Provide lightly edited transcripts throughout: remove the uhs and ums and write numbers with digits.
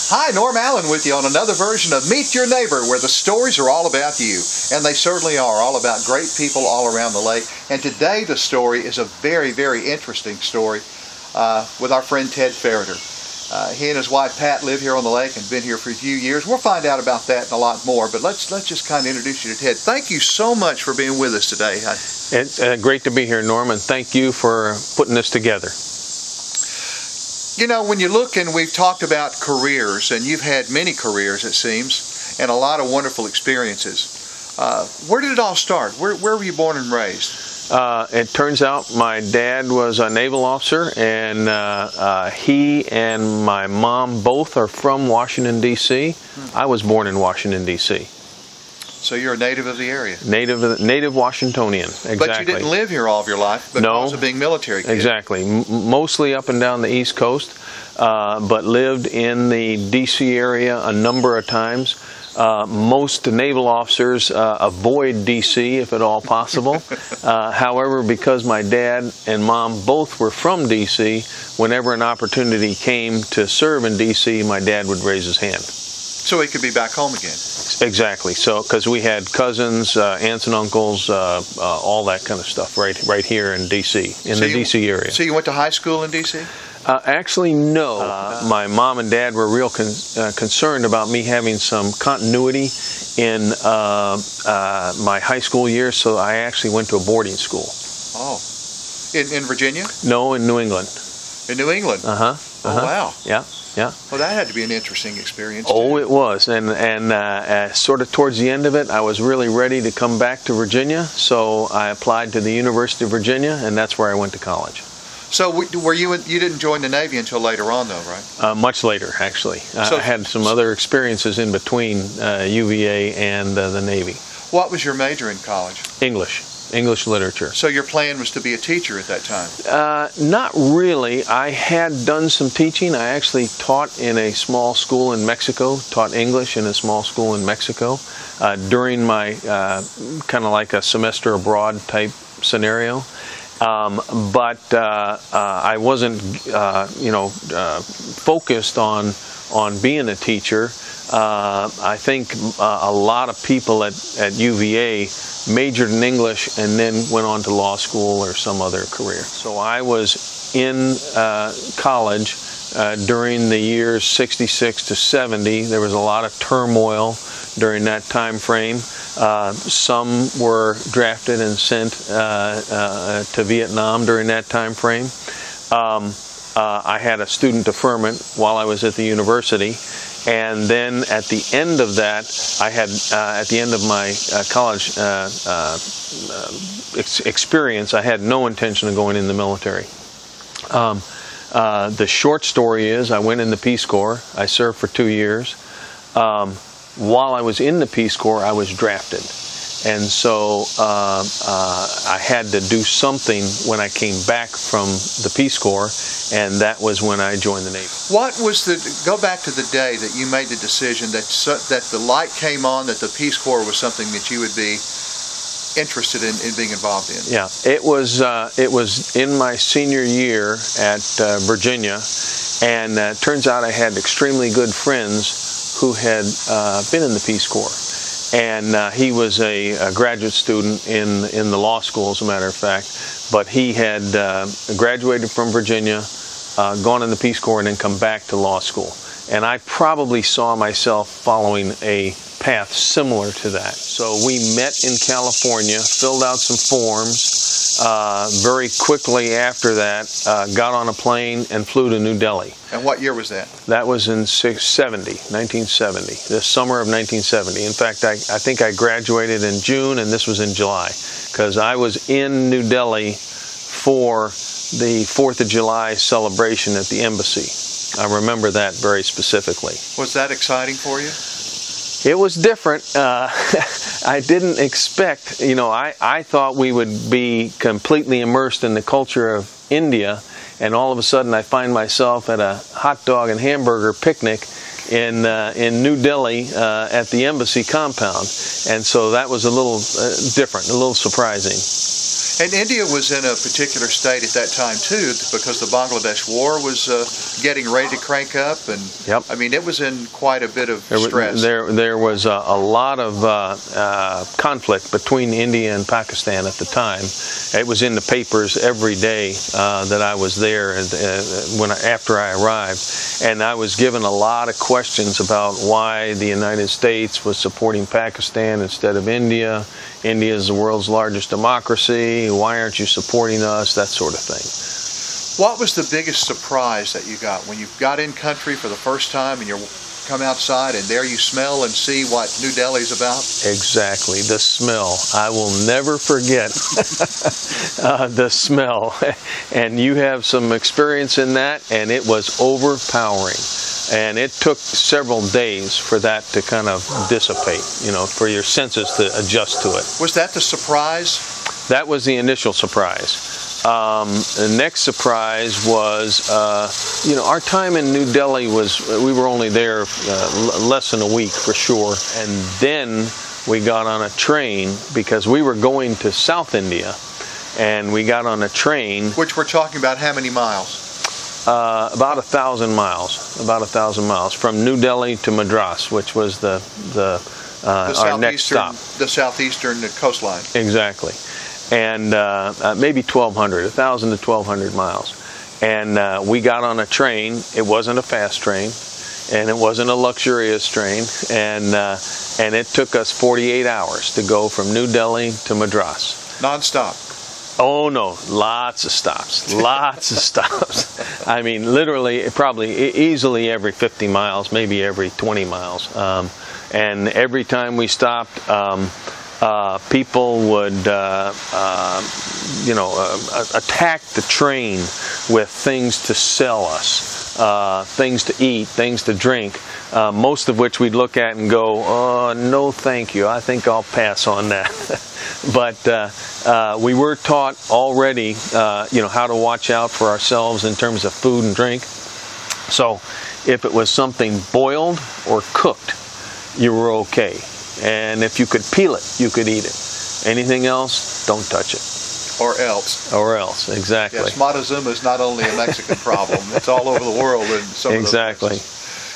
Hi, Norm Allen with you on another version of Meet Your Neighbor, where the stories are all about you. And they certainly are, all about great people all around the lake. And today the story is a very, very interesting story with our friend Ted Ferriter. He and his wife Pat live here on the lake and been here for a few years. We'll find out about that and a lot more, but let's just kind of introduce you to Ted. Thank you so much for being with us today. It's great to be here, Norm, and thank you for putting this together. You know, when you look, and we've talked about careers, and you've had many careers, it seems, and a lot of wonderful experiences. Where did it all start? Where were you born and raised? It turns out my dad was a naval officer, and he and my mom both are from Washington, D.C. I was born in Washington, D.C. So you're a native of the area? Native Washingtonian, exactly. But you didn't live here all of your life because of being military kid. Exactly. Mostly up and down the East Coast, but lived in the D.C. area a number of times. Most naval officers avoid D.C. if at all possible. However, because my dad and mom both were from D.C., whenever an opportunity came to serve in D.C., my dad would raise his hand. So he could be back home again. Exactly. So, because we had cousins, aunts and uncles, all that kind of stuff right here in D.C., in the D.C. area. So you went to high school in D.C.? Actually, no. My mom and dad were real concerned about me having some continuity in my high school years, so I actually went to a boarding school. Oh. In Virginia? No, in New England. In New England? Uh-huh. Oh, wow. Yeah. Yeah. Well, that had to be an interesting experience. Oh, it was, and sort of towards the end of it, I was really ready to come back to Virginia, so I applied to the University of Virginia, and that's where I went to college. So were you didn't join the Navy until later on, though, right? Much later, actually. I had some other experiences in between UVA and the Navy. What was your major in college? English literature. So your plan was to be a teacher at that time? Not really. I had done some teaching. I actually taught in a small school in Mexico, taught English in a small school in Mexico during my kind of like a semester abroad type scenario. But I wasn't, focused on being a teacher. I think a lot of people at UVA majored in English and then went on to law school or some other career. So I was in college during the years 66 to 70. There was a lot of turmoil during that time frame. Some were drafted and sent to Vietnam during that time frame. I had a student deferment while I was at the university. And then at the end of that, I had, at the end of my college experience, I had no intention of going in the military. The short story is I went in the Peace Corps. I served for 2 years. While I was in the Peace Corps, I was drafted. And so I had to do something when I came back from the Peace Corps, and that was when I joined the Navy. What was go back to the day that you made the decision that the light came on, that the Peace Corps was something that you would be interested in being involved in? Yeah, it was in my senior year at Virginia, and it turns out I had extremely good friends who had been in the Peace Corps. And he was a graduate student in the law school, as a matter of fact. But he had graduated from Virginia, gone in the Peace Corps, and then come back to law school. And I probably saw myself following a path similar to that. So we met in California, filled out some forms. Very quickly after that, got on a plane and flew to New Delhi. And what year was that? That was in 1970, the summer of 1970. In fact, I think I graduated in June, and this was in July, because I was in New Delhi for the 4th of July celebration at the embassy. I remember that very specifically. Was that exciting for you? It was different. I didn't expect, I thought we would be completely immersed in the culture of India, and all of a sudden I find myself at a hot dog and hamburger picnic in New Delhi at the embassy compound, and so that was a little different, a little surprising. And India was in a particular state at that time too, because the Bangladesh War was getting ready to crank up, and yep. I mean it was in quite a bit of stress. There was a lot of conflict between India and Pakistan at the time. It was in the papers every day that I was there, after I arrived, and I was given a lot of questions about why the United States was supporting Pakistan instead of India. India is the world's largest democracy. Why aren't you supporting us? That sort of thing. What was the biggest surprise that you got when you got in country for the first time and you come outside and there you smell and see what New Delhi's about? Exactly, the smell. I will never forget the smell. And you have some experience in that, and it was overpowering. And it took several days for that to kind of dissipate, for your senses to adjust to it. Was that the surprise? That was the initial surprise. The next surprise was, our time in New Delhi we were only there less than a week for sure. And then we got on a train because we were going to South India, and we got on a train. Which we're talking about how many miles? About 1,000 miles. About 1,000 miles from New Delhi to Madras, which was our next stop. The southeastern coastline. Exactly, and maybe 1,000 to 1,200 miles. And we got on a train. It wasn't a fast train, and it wasn't a luxurious train, and it took us 48 hours to go from New Delhi to Madras. Non-stop. Oh no, lots of stops, lots of stops. I mean, literally, probably easily every 50 miles, maybe every 20 miles. And every time we stopped, people would, attack the train with things to sell us, things to eat, things to drink. Most of which we'd look at and go, oh, no thank you, I think I'll pass on that. But we were taught already, how to watch out for ourselves in terms of food and drink. So if it was something boiled or cooked, you were okay. And if you could peel it, you could eat it. Anything else, don't touch it. Or else. Or else, exactly. Yes, Montezuma is not only a Mexican problem, it's all over the world in some of those places.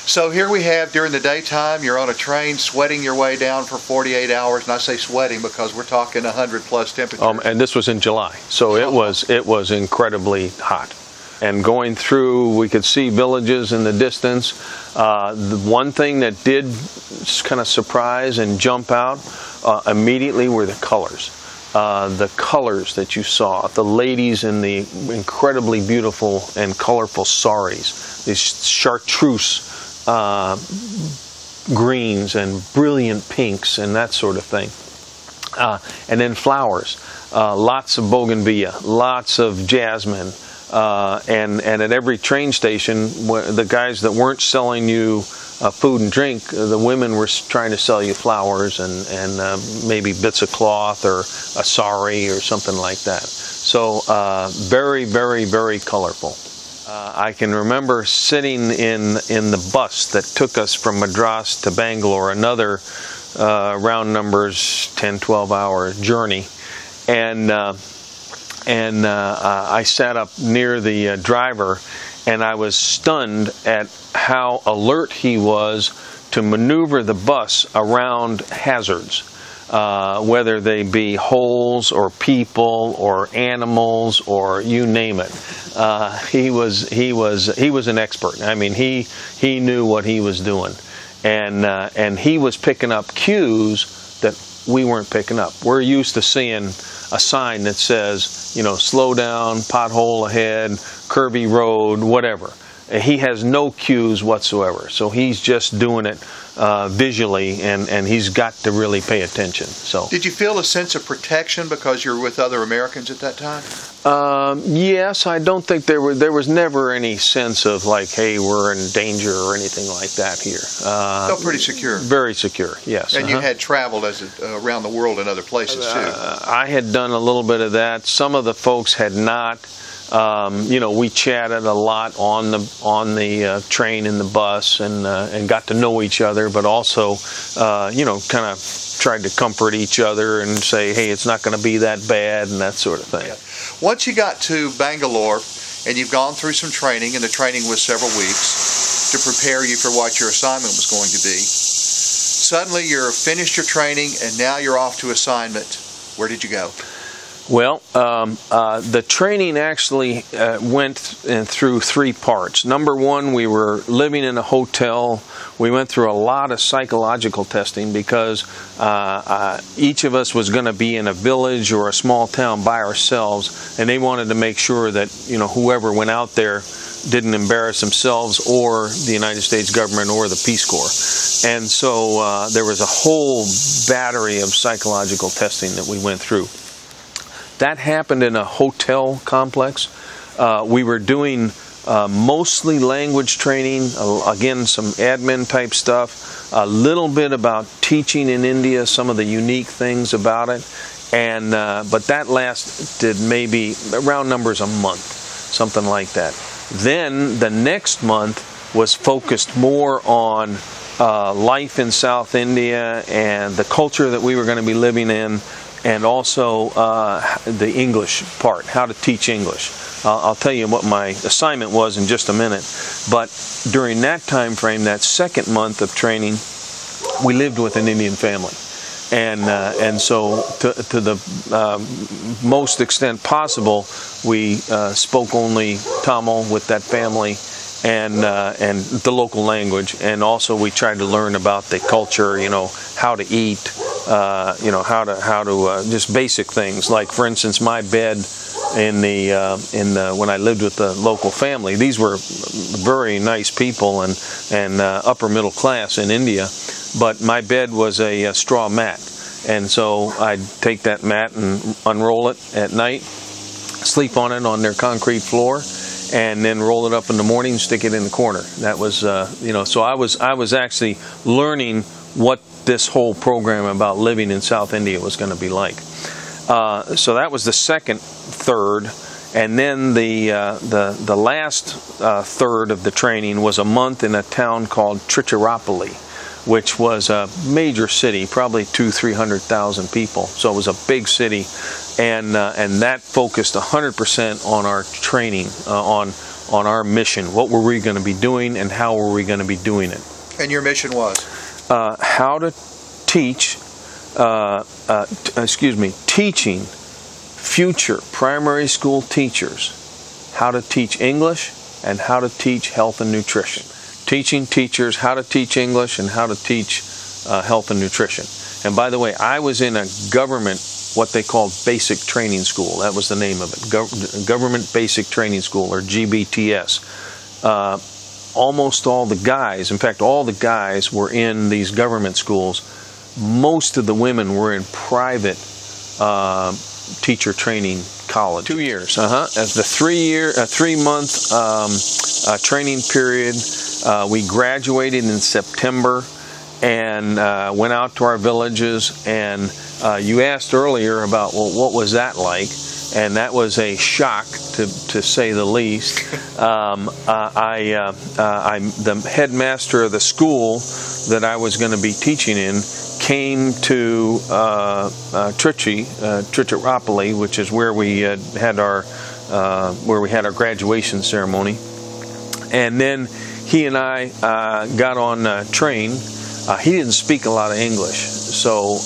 So here we have, during the daytime, you're on a train sweating your way down for 48 hours, and I say sweating because we're talking 100 plus temperatures. And this was in July, so it was incredibly hot. And going through, we could see villages in the distance. The one thing that did kind of surprise and jump out immediately were the colors. The colors that you saw, the ladies in the incredibly beautiful and colorful saris, these chartreuse greens and brilliant pinks and that sort of thing. And then flowers, lots of bougainvillea, lots of jasmine, and at every train station, the guys that weren't selling you food and drink, the women were trying to sell you flowers and maybe bits of cloth or a sari or something like that. So very, very, very colorful. I can remember sitting in the bus that took us from Madras to Bangalore, another round numbers 10-12 hour journey, and I sat up near the driver, and I was stunned at how alert he was to maneuver the bus around hazards, whether they be holes or people or animals or you name it. He was an expert. I mean, he knew what he was doing, and he was picking up cues that we weren't picking up. We're used to seeing a sign that says, slow down, pothole ahead, curvy road, whatever. He has no cues whatsoever, so he's just doing it visually, and he's got to really pay attention. So, did you feel a sense of protection because you're with other Americans at that time? Yes, I don't think there was never any sense of like, hey, we're in danger or anything like that here. Felt pretty secure. Very secure, yes. And you had traveled around the world in other places too. I had done a little bit of that. Some of the folks had not. We chatted a lot on the train and the bus, and got to know each other, but also, kind of tried to comfort each other and say, hey, it's not going to be that bad, and that sort of thing. Yeah. Once you got to Bangalore, and you've gone through some training, and the training was several weeks to prepare you for what your assignment was going to be. Suddenly you're finished your training, and now you're off to assignment. Where did you go? Well, the training actually went through three parts. Number one, we were living in a hotel. We went through a lot of psychological testing because each of us was going to be in a village or a small town by ourselves, and they wanted to make sure that whoever went out there didn't embarrass themselves or the United States government or the Peace Corps. And so there was a whole battery of psychological testing that we went through. That happened in a hotel complex. We were doing mostly language training, again, some admin type stuff, a little bit about teaching in India, some of the unique things about it, and but that lasted maybe around numbers a month, something like that. Then the next month was focused more on life in South India and the culture that we were going to be living in, and also the English part, how to teach English. I'll tell you what my assignment was in just a minute. But during that time frame, that second month of training, we lived with an Indian family. And so to the most extent possible, we spoke only Tamil with that family, and the local language, and also we tried to learn about the culture, how to eat, how to just basic things. Like, for instance, my bed in the when I lived with the local family, these were very nice people and upper middle class in India, but my bed was a straw mat, and so I'd take that mat and unroll it at night, sleep on it on their concrete floor, and then roll it up in the morning, stick it in the corner. That was, so I was actually learning what this whole program about living in South India was going to be like. So that was the second third, and then the last third of the training was a month in a town called Tiruchirappalli, which was a major city, probably 200,000-300,000 people. So it was a big city, and that focused 100% on our training, on our mission. What were we going to be doing, and how were we going to be doing it? And your mission was? How to teach, teaching future primary school teachers how to teach English and how to teach health and nutrition. Teaching teachers how to teach English and how to teach health and nutrition. And by the way, I was in a government, what they called basic training school. That was the name of it, Government Basic Training School, or GBTS. Almost all the guys, in fact, all the guys were in these government schools. Most of the women were in private teacher training college. 2 years. As the 3-month training period, we graduated in September and went out to our villages. And you asked earlier about, well, what was that like? And that was a shock, to say the least. I'm the headmaster of the school that I was going to be teaching in came to Tiruchirappalli, which is where we had our graduation ceremony. And then he and I got on a train. He didn't speak a lot of English, so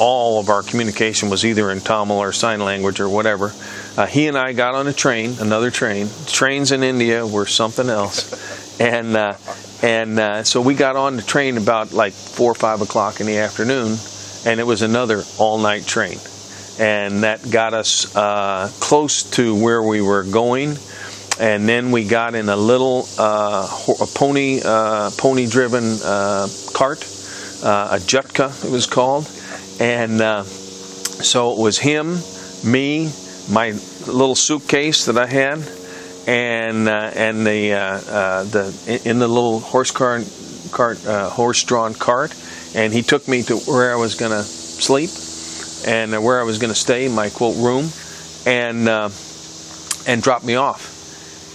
all of our communication was either in Tamil or sign language or whatever. He and I got on a train, another train. Trains in India were something else, and so we got on the train about like 4 or 5 o'clock in the afternoon, and it was another all-night train, and that got us close to where we were going. And then we got in a little pony-driven cart, a jutka it was called, and so it was him, me, my little suitcase that I had, and in the little horse-drawn cart, and he took me to where I was going to sleep and where I was going to stay, my quote room. and dropped me off.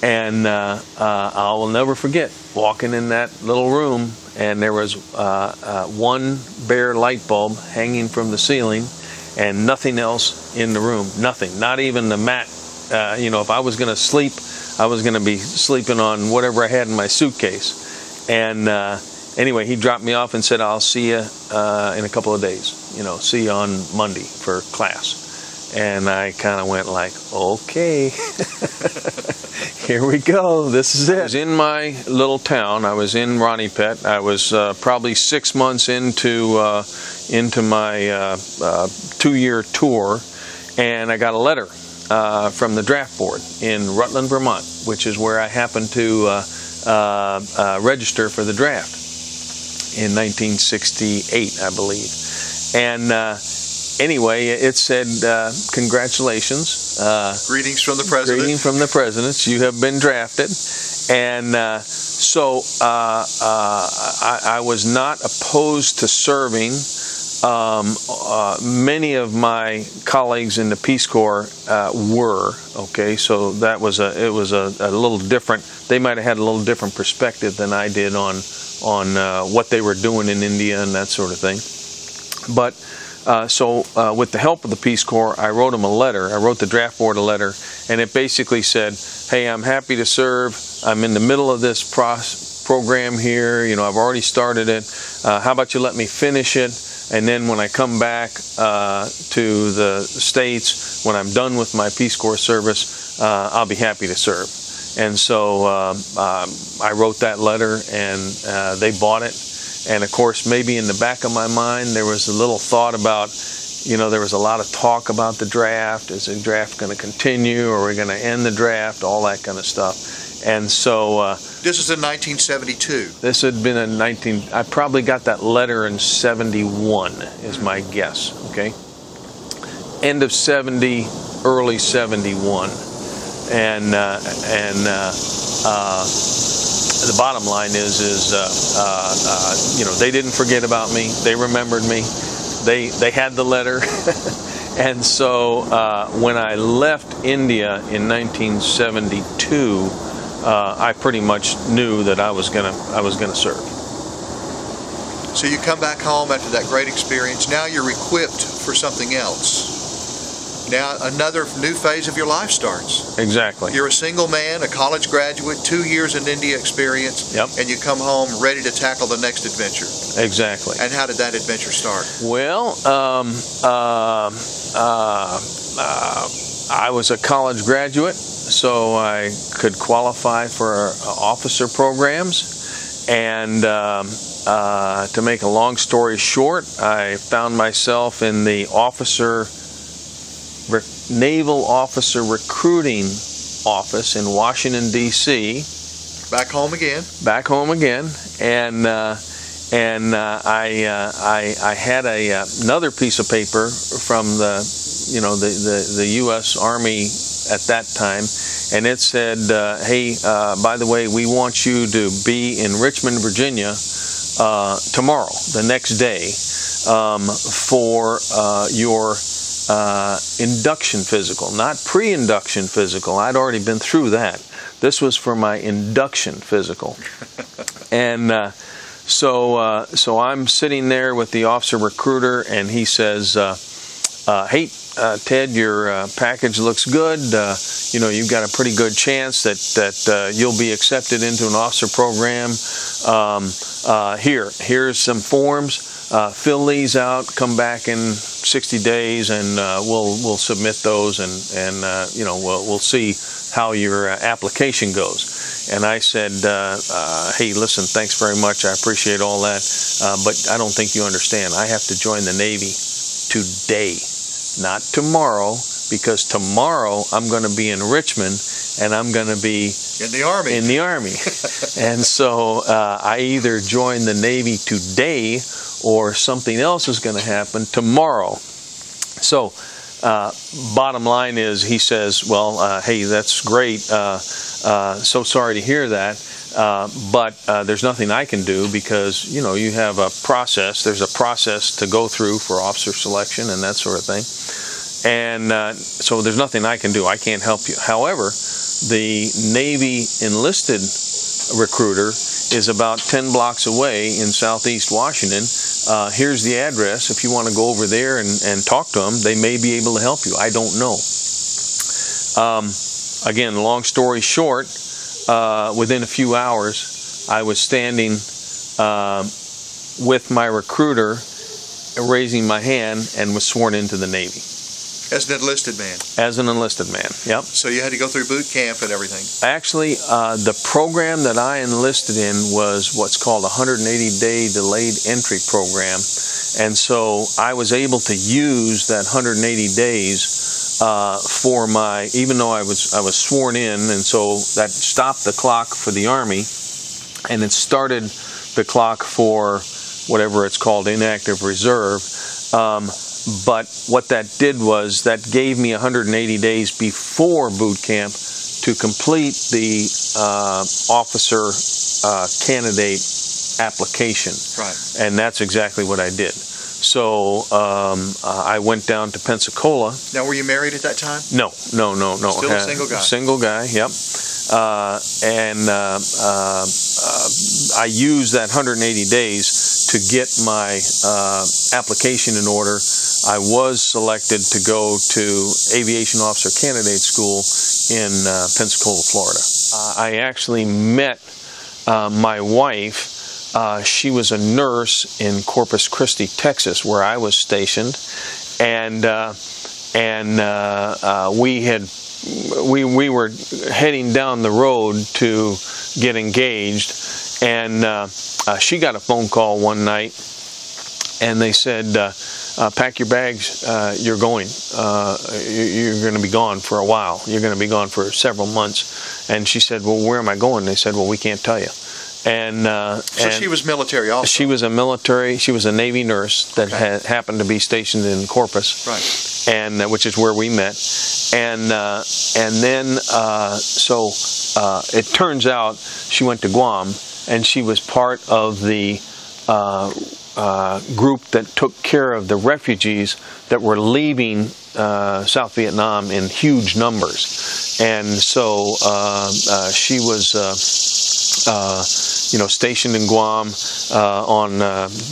And I will never forget walking in that little room, and there was one bare light bulb hanging from the ceiling, and nothing else in the room. Nothing, not even the mat. You know, if I was going to sleep, I was going to be sleeping on whatever I had in my suitcase. And anyway, he dropped me off and said, "I'll see you in a couple of days. You know, see you on Monday for class." And I kind of went like, okay, here we go. This is it. I was in my little town. I was in Ronipet. I was probably 6 months into my 2-year tour, and I got a letter from the draft board in Rutland, Vermont, which is where I happened to register for the draft in 1968, I believe. And anyway, it said, congratulations. Greetings from the president. Greetings from the presidents. You have been drafted. And so I was not opposed to serving. Many of my colleagues in the Peace Corps were, okay, so it was a little different. They might have had a little different perspective than I did on what they were doing in India and that sort of thing. But so with the help of the Peace Corps, I wrote them a letter. I wrote the draft board a letter, and it basically said, "Hey, I'm happy to serve. I'm in the middle of this program here. You know, I've already started it. How about you let me finish it? And then when I come back to the States, when I'm done with my Peace Corps service, I'll be happy to serve." And so I wrote that letter, and they bought it. And of course, maybe in the back of my mind, there was a little thought about, you know, there was a lot of talk about the draft. Is the draft going to continue, or are we going to end the draft? All that kind of stuff. And so this is in 1972. This had been in I probably got that letter in 71 is my guess. Okay, end of 70, early 71, and the bottom line is you know, they didn't forget about me. They remembered me. They had the letter. And so when I left India in 1972, I pretty much knew that I was gonna serve. So you come back home after that great experience. Now you're equipped for something else. Now another new phase of your life starts. Exactly. You're a single man, a college graduate, 2 years in India experience, yep. And you come home ready to tackle the next adventure. Exactly. And how did that adventure start? Well, I was a college graduate, so I could qualify for officer programs. And to make a long story short, I found myself in the Naval Officer Recruiting Office in Washington, D.C. Back home again. Back home again, and I had another piece of paper from the U.S. Army at that time, and it said, "Hey, by the way, we want you to be in Richmond, Virginia, tomorrow, the next day, for your induction physical, not pre-induction physical. I'd already been through that. This was for my induction physical." And so I'm sitting there with the officer recruiter, and he says, "Hey, Ted, your package looks good. You know, you've got a pretty good chance that you'll be accepted into an officer program. Here's some forms. Fill these out. Come back in 60 days, and we'll submit those, and you know, we'll see how your application goes." And I said, "Hey, listen, thanks very much. I appreciate all that, but I don't think you understand. I have to join the Navy today, not tomorrow, because tomorrow I'm going to be in Richmond, and I'm going to be in the Army." And so I either join the Navy today, or something else is going to happen tomorrow. So bottom line is, he says, "Well, hey, that's great. So sorry to hear that. But there's nothing I can do, because, you know, you have a process. There's a process to go through for officer selection and that sort of thing." And so there's nothing I can do. I can't help you. However, the Navy enlisted recruiter is about 10 blocks away in southeast Washington. Here's the address. If you want to go over there and talk to them, they may be able to help you. I don't know. Again, long story short, within a few hours, I was standing with my recruiter, raising my hand, and was sworn into the Navy. As an enlisted man? As an enlisted man, yep. So you had to go through boot camp and everything? Actually, the program that I enlisted in was what's called a 180-day delayed entry program. And so I was able to use that 180 days for my, even though I was sworn in, and so that stopped the clock for the Army, and it started the clock for whatever it's called, inactive reserve. But what that did was that gave me 180 days before boot camp to complete the officer candidate application. Right. And that's exactly what I did. So I went down to Pensacola. Now, were you married at that time? No. Still a single guy? Single guy, yep. I used that 180 days to get my application in order. I was selected to go to Aviation Officer Candidate School in Pensacola, Florida. I actually met my wife. She was a nurse in Corpus Christi, Texas, where I was stationed, and we were heading down the road to get engaged, and she got a phone call one night, and they said, pack your bags, you're going. You're going to be gone for a while. You're going to be gone for several months. And she said, well, where am I going? They said, well, we can't tell you. So she was military also? She was a Navy nurse that happened to be stationed in Corpus, right? And which is where we met. And then it turns out she went to Guam, and she was part of the group that took care of the refugees that were leaving South Vietnam in huge numbers. And so she was stationed in Guam on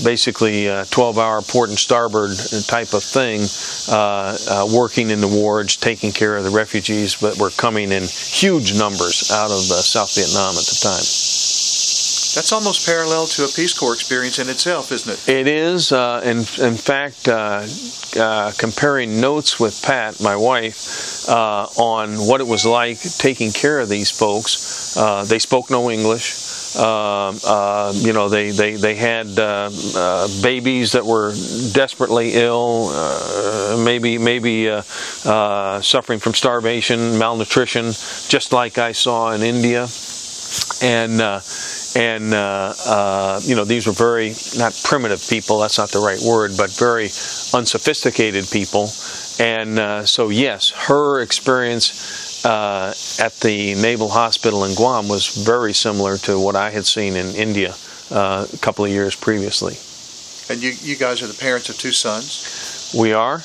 basically a 12-hour port and starboard type of thing, working in the wards, taking care of the refugees that were coming in huge numbers out of South Vietnam at the time. That's almost parallel to a Peace Corps experience in itself, isn't it? It is. In fact, comparing notes with Pat, my wife, on what it was like taking care of these folks, they spoke no English. They had babies that were desperately ill, maybe suffering from starvation, malnutrition, just like I saw in India, and these were very, not primitive people, that's not the right word, but very unsophisticated people. And so yes, her experience at the Naval Hospital in Guam was very similar to what I had seen in India a couple of years previously. And you guys are the parents of 2 sons? We are,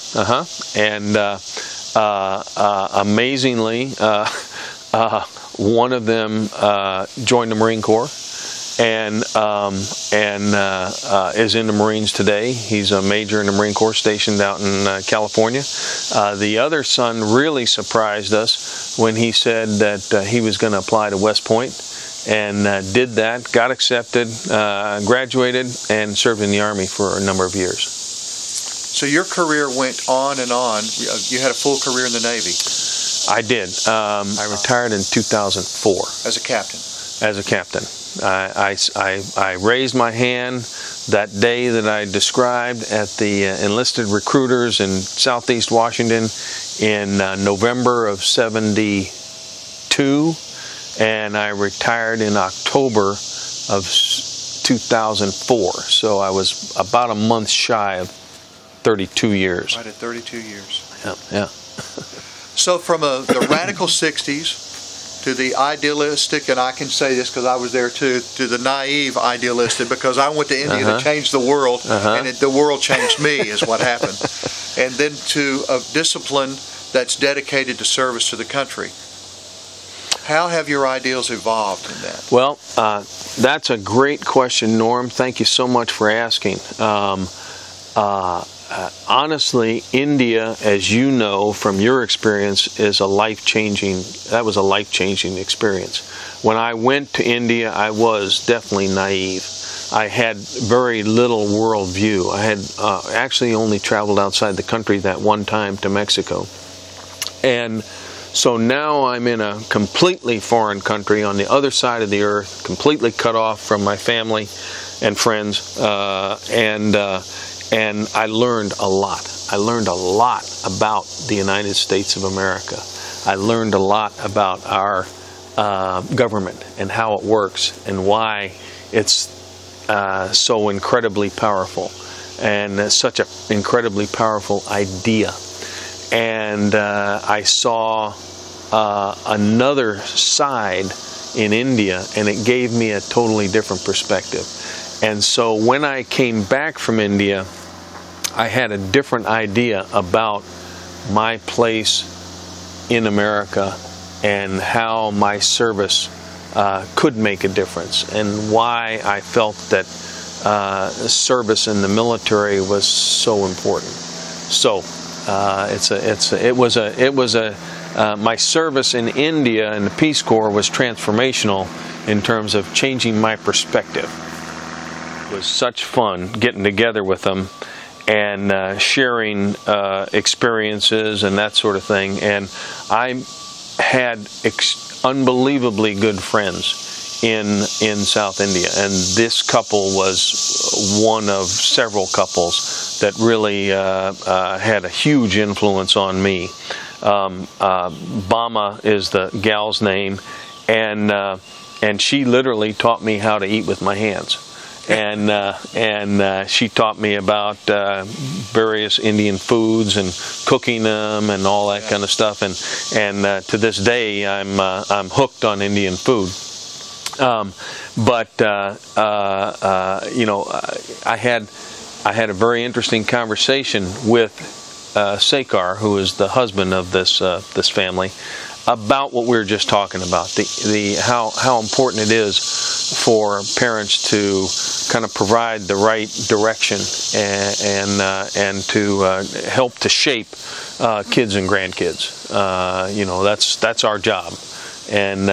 and amazingly, one of them joined the Marine Corps and is in the Marines today. He's a major in the Marine Corps stationed out in California. The other son really surprised us when he said that he was going to apply to West Point, and did that, got accepted, graduated, and served in the Army for a number of years. So your career went on and on. You had a full career in the Navy. I did. I retired in 2004. As a captain? As a captain. I raised my hand that day that I described at the enlisted recruiters in southeast Washington in November of '72, and I retired in October of 2004. So I was about a month shy of 32 years. Right at 32 years. Yeah. So from the radical 60s to the idealistic, and I can say this because I was there too, to the naive idealistic, because I went to India to change the world, and the world changed me is what happened. And then to a discipline that's dedicated to service to the country. How have your ideals evolved in that? Well, that's a great question, Norm. Thank you so much for asking. Honestly, India, as you know from your experience, is a that was a life-changing experience. When I went to India, I was definitely naive. I had very little worldview. I had actually only traveled outside the country that one time to Mexico. And so now I'm in a completely foreign country on the other side of the earth, completely cut off from my family and friends, and I learned a lot. I learned a lot about the United States of America. I learned a lot about our government and how it works and why it's so incredibly powerful and such an incredibly powerful idea. And I saw another side in India, and it gave me a totally different perspective. And so when I came back from India, I had a different idea about my place in America and how my service could make a difference, and why I felt that service in the military was so important. So my service in India in the Peace Corps was transformational in terms of changing my perspective. It was such fun getting together with them and sharing experiences and that sort of thing. And I had unbelievably good friends in South India, and this couple was one of several couples that really had a huge influence on me. Bama is the gal's name, and she literally taught me how to eat with my hands. And she taught me about various Indian foods and cooking them and all that kind of stuff. And to this day, I'm hooked on Indian food. You know, I had a very interesting conversation with Sekar, who is the husband of this family, about what we were just talking about, how important it is for parents to kind of provide the right direction and to help to shape kids and grandkids. You know, that's our job, and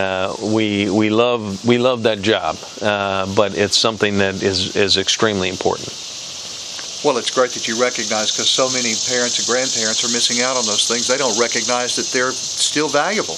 we love that job, but it's something that is extremely important. Well, it's great that you recognize, because so many parents and grandparents are missing out on those things. They don't recognize that they're still valuable.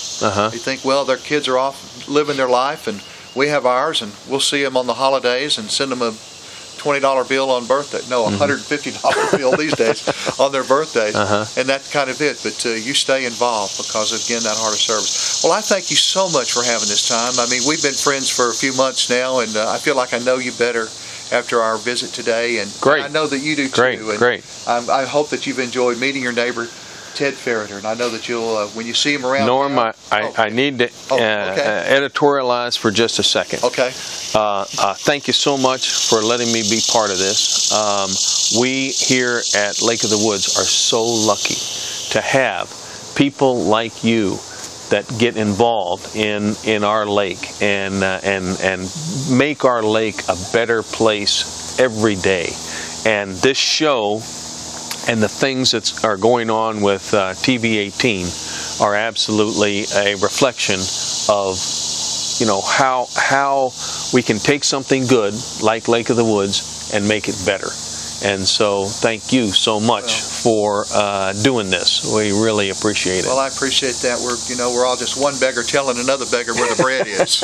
They think, well, their kids are off living their life, and we have ours, and we'll see them on the holidays and send them a $20 bill on birthday. No, a $150 bill these days on their birthdays, and that's kind of it. But you stay involved because, again, that heart of service. Well, I thank you so much for having this time. I mean, we've been friends for a few months now, and I feel like I know you better after our visit today, and I know that you do too. Great. I hope that you've enjoyed meeting your neighbor, Ted Ferriter, and I know that you'll, when you see him around. Norm, I need to editorialize for just a second. Okay. Thank you so much for letting me be part of this. We here at Lake of the Woods are so lucky to have people like you that get involved in our lake and make our lake a better place every day. And this show and the things that are going on with TV18 are absolutely a reflection of, you know, how we can take something good like Lake of the Woods and make it better. And so thank you so much for doing this. We really appreciate it. Well, I appreciate that. We're all just one beggar telling another beggar where the bread is.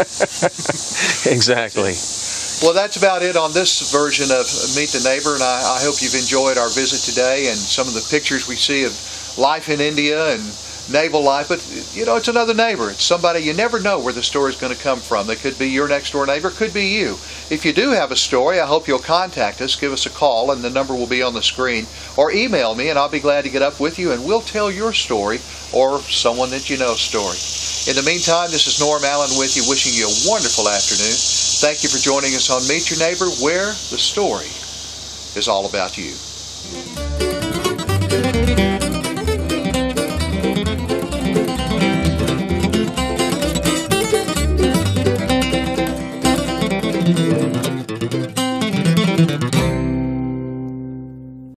Exactly. Well, that's about it on this version of Meet the Neighbor, and I hope you've enjoyed our visit today and some of the pictures we see of life in India and naval life. But, you know, it's another neighbor. It's somebody you never know where the story's going to come from. They could be your next door neighbor, could be you. If you do have a story, I hope you'll contact us. Give us a call, and the number will be on the screen. Or email me, and I'll be glad to get up with you, and we'll tell your story or someone that you know's story. In the meantime, this is Norm Allen with you, wishing you a wonderful afternoon. Thank you for joining us on Meet Your Neighbor, where the story is all about you.